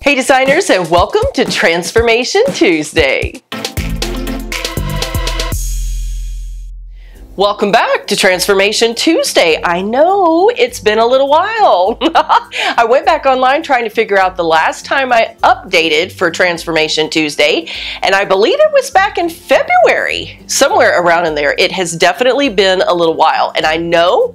Hey designers, and welcome to Transformation Tuesday. Welcome back to Transformation Tuesday. I know it's been a little while. I went back online trying to figure out the last time I updated for Transformation Tuesday, and I believe it was back in February, somewhere around in there. It has definitely been a little while, and I know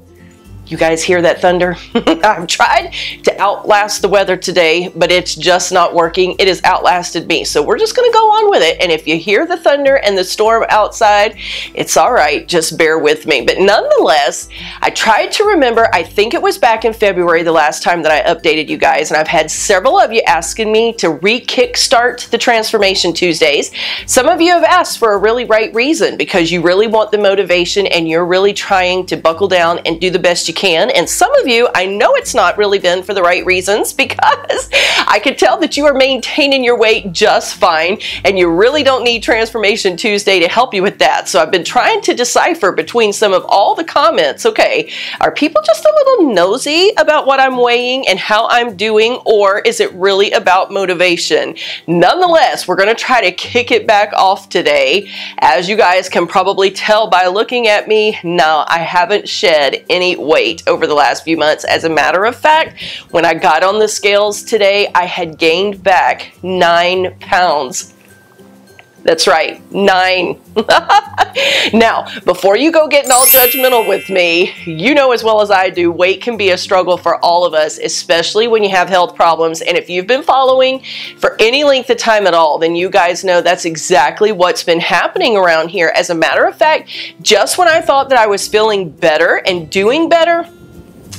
you guys hear that thunder? I've tried to outlast the weather today, but it's just not working. It has outlasted me. So we're just going to go on with it. And if you hear the thunder and the storm outside, it's all right. Just bear with me. But nonetheless, I tried to remember, I think it was back in February the last time that I updated you guys. And I've had several of you asking me to re-kickstart the Transformation Tuesdays. Some of you have asked for a really right reason, because you really want the motivation and you're really trying to buckle down and do the best you can. And some of you, I know it's not really been for the right reasons, because I can tell that you are maintaining your weight just fine and you really don't need Transformation Tuesday to help you with that. So I've been trying to decipher between some of all the comments. Okay, are people just a little nosy about what I'm weighing and how I'm doing, or is it really about motivation? Nonetheless, we're going to try to kick it back off today. As you guys can probably tell by looking at me, no, I haven't shed any weight over the last few months. As a matter of fact, when I got on the scales today, I had gained back 9 pounds. That's right, 9. Now, before you go getting all judgmental with me, you know as well as I do, weight can be a struggle for all of us, especially when you have health problems. And if you've been following for any length of time at all, then you guys know that's exactly what's been happening around here. As a matter of fact, just when I thought that I was feeling better and doing better,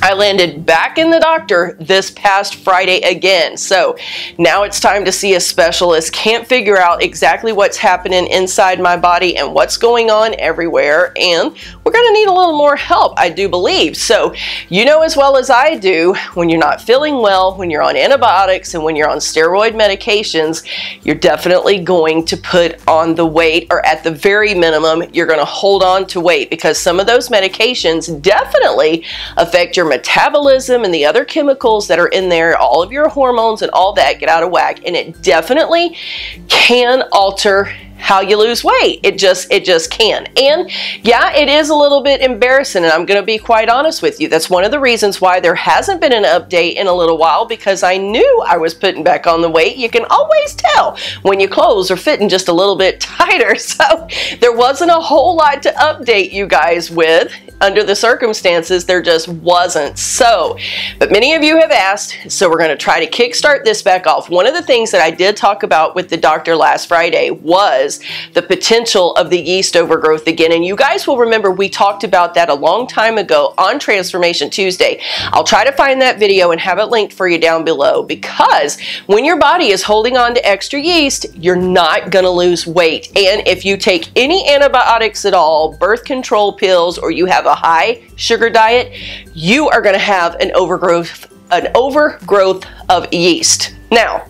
I landed back in the doctor this past Friday again. So now it's time to see a specialist. Can't figure out exactly what's happening inside my body and what's going on everywhere. And we're going to need a little more help, I do believe. So you know as well as I do, when you're not feeling well, when you're on antibiotics and when you're on steroid medications, you're definitely going to put on the weight, or at the very minimum, you're going to hold on to weight, because some of those medications definitely affect your metabolism and the other chemicals that are in there. All of your hormones and all that get out of whack, and it definitely can alter how you lose weight. It just can. And yeah, it is a little bit embarrassing, and I'm going to be quite honest with you. That's one of the reasons why there hasn't been an update in a little while, because I knew I was putting back on the weight. You can always tell when your clothes are fitting just a little bit tighter. So there wasn't a whole lot to update you guys with. Under the circumstances, there just wasn't. So, but many of you have asked, so we're going to try to kickstart this back off. One of the things that I did talk about with the doctor last Friday was the potential of the yeast overgrowth again. And you guys will remember we talked about that a long time ago on Transformation Tuesday. I'll try to find that video and have it linked for you down below, because when your body is holding on to extra yeast, you're not going to lose weight. And if you take any antibiotics at all, birth control pills, or you have a high sugar diet, you are going to have an overgrowth of yeast. Now,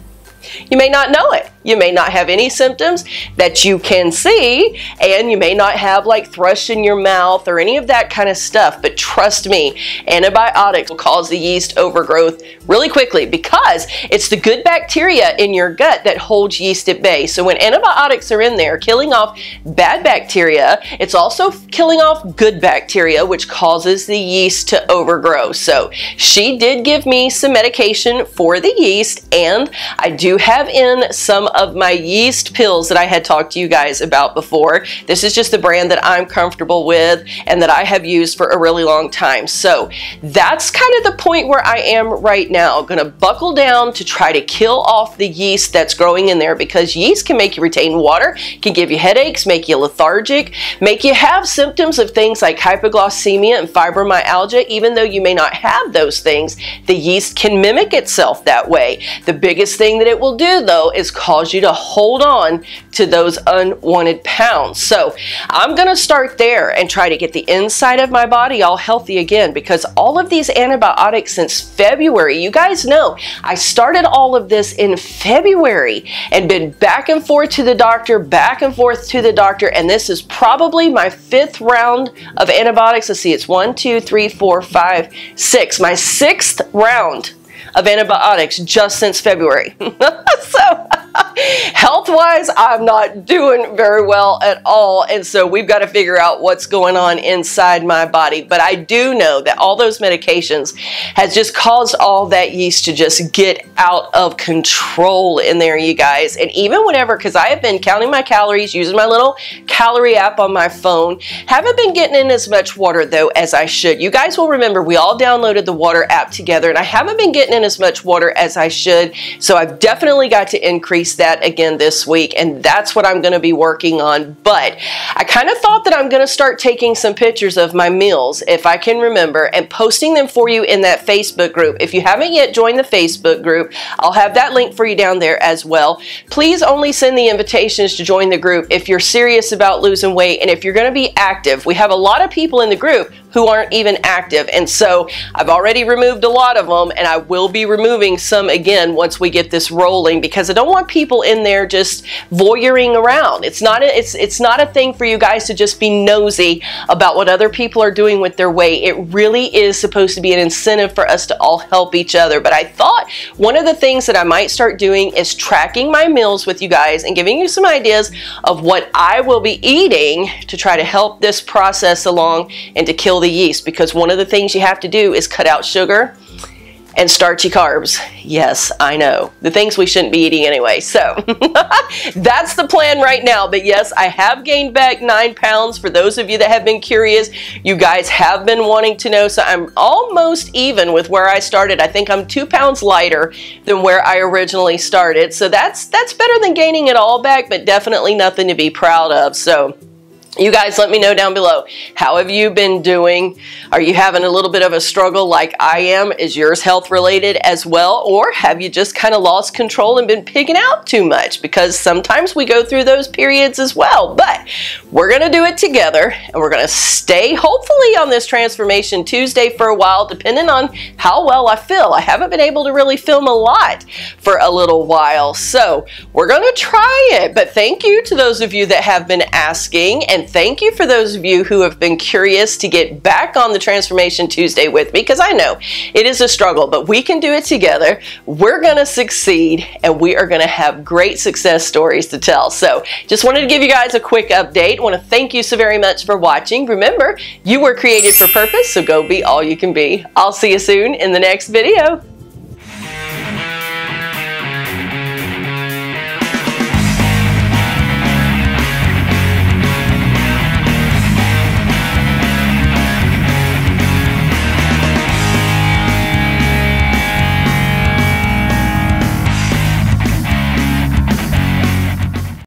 you may not know it. You may not have any symptoms that you can see, and you may not have like thrush in your mouth or any of that kind of stuff. But trust me, antibiotics will cause the yeast overgrowth really quickly, because it's the good bacteria in your gut that holds yeast at bay. So when antibiotics are in there killing off bad bacteria, it's also killing off good bacteria, which causes the yeast to overgrow. So she did give me some medication for the yeast, and I do have in some of my yeast pills that I had talked to you guys about before. This is just the brand that I'm comfortable with and that I have used for a really long time. So that's kind of the point where I am right now. I'm going to buckle down to try to kill off the yeast that's growing in there, because yeast can make you retain water, can give you headaches, make you lethargic, make you have symptoms of things like hypoglycemia and fibromyalgia. Even though you may not have those things, the yeast can mimic itself that way. The biggest thing that it will do, though, is cause you to hold on to those unwanted pounds. So I'm going to start there and try to get the inside of my body all healthy again, because all of these antibiotics since February, you guys know I started all of this in February and been back and forth to the doctor, back and forth to the doctor, and this is probably my 5th round of antibiotics. Let's see, it's 1, 2, 3, 4, 5, 6. My 6th round of antibiotics just since February. So health-wise, I'm not doing very well at all, and so we've got to figure out what's going on inside my body. But I do know that all those medications has just caused all that yeast to just get out of control in there, you guys. And even whenever, because I have been counting my calories, using my little calorie app on my phone, haven't been getting in as much water though as I should. You guys will remember we all downloaded the water app together, and I haven't been getting in as much water as I should, so I've definitely got to increase that again this week, and that's what I'm going to be working on. But I kind of thought that I'm going to start taking some pictures of my meals, if I can remember, and posting them for you in that Facebook group. If you haven't yet joined the Facebook group, I'll have that link for you down there as well. Please only send the invitations to join the group if you're serious about losing weight and if you're going to be active. We have a lot of people in the group who aren't even active, and so I've already removed a lot of them, and I will be removing some again once we get this rolling, because I don't want people in there just voyeuring around. It's not a thing for you guys to just be nosy about what other people are doing with their weight. It really is supposed to be an incentive for us to all help each other. But I thought one of the things that I might start doing is tracking my meals with you guys and giving you some ideas of what I will be eating to try to help this process along and to kill the yeast, because one of the things you have to do is cut out sugar and starchy carbs. Yes, I know. The things we shouldn't be eating anyway. So that's the plan right now. But yes, I have gained back 9 pounds. For those of you that have been curious, you guys have been wanting to know. So I'm almost even with where I started. I think I'm 2 pounds lighter than where I originally started. So that's better than gaining it all back, but definitely nothing to be proud of. So you guys let me know down below. How have you been doing? Are you having a little bit of a struggle like I am? Is yours health related as well? Or have you just kind of lost control and been pigging out too much? Because sometimes we go through those periods as well. But we're going to do it together, and we're going to stay hopefully on this Transformation Tuesday for a while, depending on how well I feel. I haven't been able to really film a lot for a little while, so we're going to try it. But thank you to those of you that have been asking, and thank you for those of you who have been curious to get back on the Transformation Tuesday with me, because I know it is a struggle, but we can do it together. We're going to succeed, and we are going to have great success stories to tell. So just wanted to give you guys a quick update. I want to thank you so very much for watching. Remember, you were created for purpose, so go be all you can be. I'll see you soon in the next video.